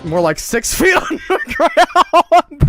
More like 6 feet on the ground.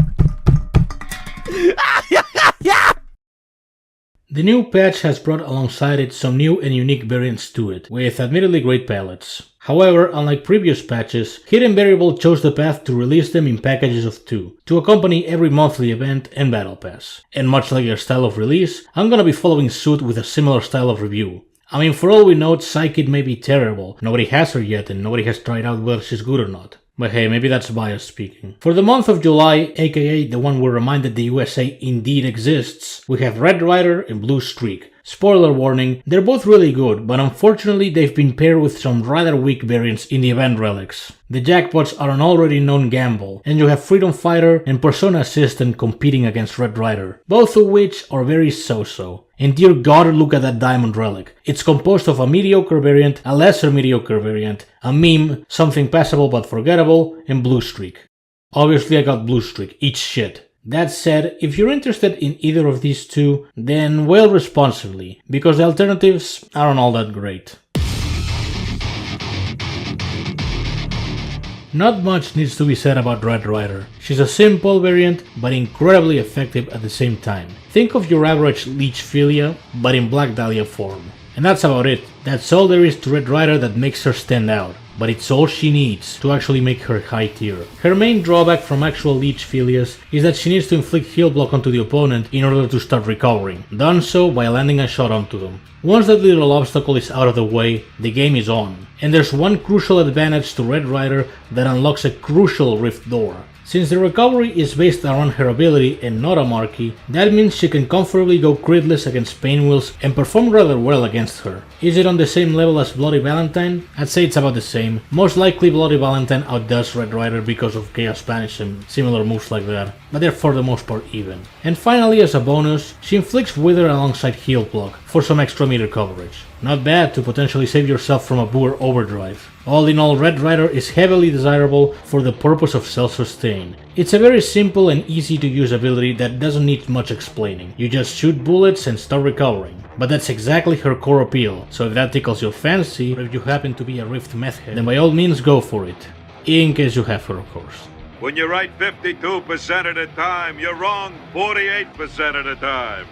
The new patch has brought alongside it some new and unique variants to it, with admittedly great palettes. However, unlike previous patches, Hidden Variable chose the path to release them in packages of 2, to accompany every monthly event and battle pass. And much like their style of release, I'm gonna be following suit with a similar style of review. I mean, for all we know, Psychic may be terrible, nobody has her yet and nobody has tried out whether she's good or not. But hey, maybe that's bias speaking. For the month of July, aka the one we're reminded the USA indeed exists, we have Red Rider and Blue Streak. Spoiler warning, they're both really good, but unfortunately they've been paired with some rather weak variants in the event relics. The jackpots are an already known gamble, and you have Freedom Fighter and Persona Assistant competing against Red Rider, both of which are very so-so. And dear god, look at that diamond relic. It's composed of a mediocre variant, a lesser mediocre variant, a meme, something passable but forgettable, and Blue Streak. Obviously I got Blue Streak, eat shit. That said, if you're interested in either of these two, then wail responsibly, because the alternatives aren't all that great. Not much needs to be said about Red Rider. She's a simple variant, but incredibly effective at the same time. Think of your average Leech Philia, but in Black Dahlia form. And that's about it. That's all there is to Red Rider that makes her stand out. But it's all she needs to actually make her high tier. Her main drawback from actual Leech Philias is that she needs to inflict heal block onto the opponent in order to start recovering, done so by landing a shot onto them. Once that little obstacle is out of the way, the game is on. And there's one crucial advantage to Red Rider that unlocks a crucial rift door. Since the recovery is based around her ability and not a marquee, that means she can comfortably go critless against Painwheels and perform rather well against her. Is it on the same level as Bloody Valentine? I'd say it's about the same. Most likely Bloody Valentine outdoes Red Rider because of Chaos Punish and similar moves like that, but they're for the most part even. And finally, as a bonus, she inflicts Wither alongside Heal Block for some extra meter coverage. Not bad to potentially save yourself from a poor overdrive. All in all, Red Rider is heavily desirable for the purpose of self-sustain. It's a very simple and easy to use ability that doesn't need much explaining. You just shoot bullets and start recovering. But that's exactly her core appeal, so if that tickles your fancy, or if you happen to be a Rift meth head, then by all means go for it. In case you have her, of course. When you right 52% of the time, you're wrong 48% of the time.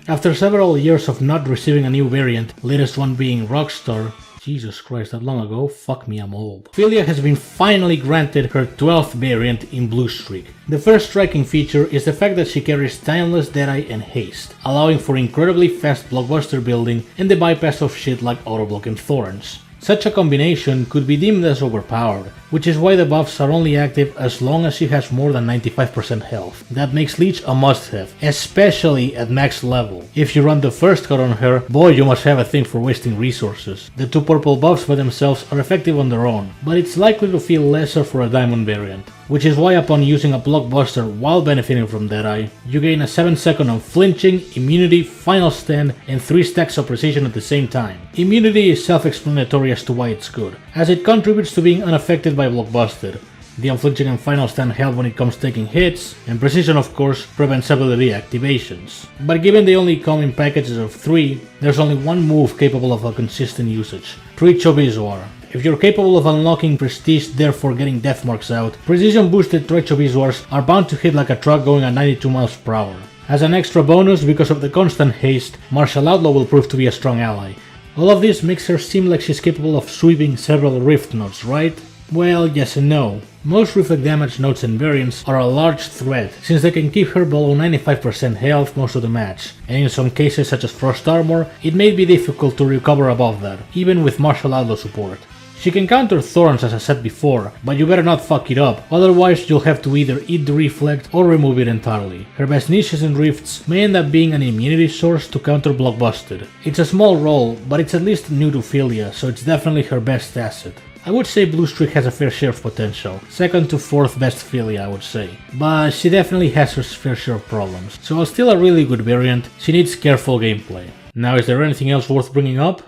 After several years of not receiving a new variant, latest one being Rockstar, Jesus Christ, that long ago? Fuck me, I'm old. Philia has been finally granted her 12th variant in Blue Streak. The first striking feature is the fact that she carries Timeless Deadeye and Haste, allowing for incredibly fast blockbuster building and the bypass of shit like Autoblock and Thorns. Such a combination could be deemed as overpowered, which is why the buffs are only active as long as she has more than 95% health. That makes Leech a must-have, especially at max level. If you run the first cut on her, boy you must have a thing for wasting resources. The two purple buffs by themselves are effective on their own, but it's likely to feel lesser for a diamond variant. Which is why upon using a blockbuster while benefiting from Deadeye, you gain a 7-second unflinching, immunity, final stand, and 3 stacks of precision at the same time. Immunity is self-explanatory as to why it's good, as it contributes to being unaffected by blockbuster. The unflinching and final stand help when it comes taking hits, and precision of course prevents ability activations. But given they only come in packages of 3, there's only one move capable of a consistent usage, Trichobizoar. If you're capable of unlocking Prestige, therefore getting death marks out, precision boosted Trichobizoars are bound to hit like a truck going at 92 miles per hour. As an extra bonus, because of the constant haste, Martial Outlaw will prove to be a strong ally. All of this makes her seem like she's capable of sweeping several Rift nodes, right? Well, yes and no. Most reflect damage nodes and variants are a large threat, since they can keep her below 95% health most of the match, and in some cases such as Frost Armor, it may be difficult to recover above that, even with Martial Outlaw support. She can counter Thorns as I said before, but you better not fuck it up, otherwise you'll have to either eat the reflect or remove it entirely. Her best niches and rifts may end up being an immunity source to counter Blockbusted. It's a small role, but it's at least new to Philia, so it's definitely her best asset. I would say Blue Streak has a fair share of potential, second to fourth best Philia I would say, but she definitely has her fair share of problems, so while still a really good variant, she needs careful gameplay. Now is there anything else worth bringing up?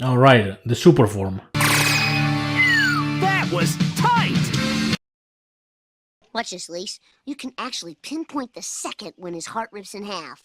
Alright, the super form. That was tight! Watch this, Lise. You can actually pinpoint the second when his heart rips in half.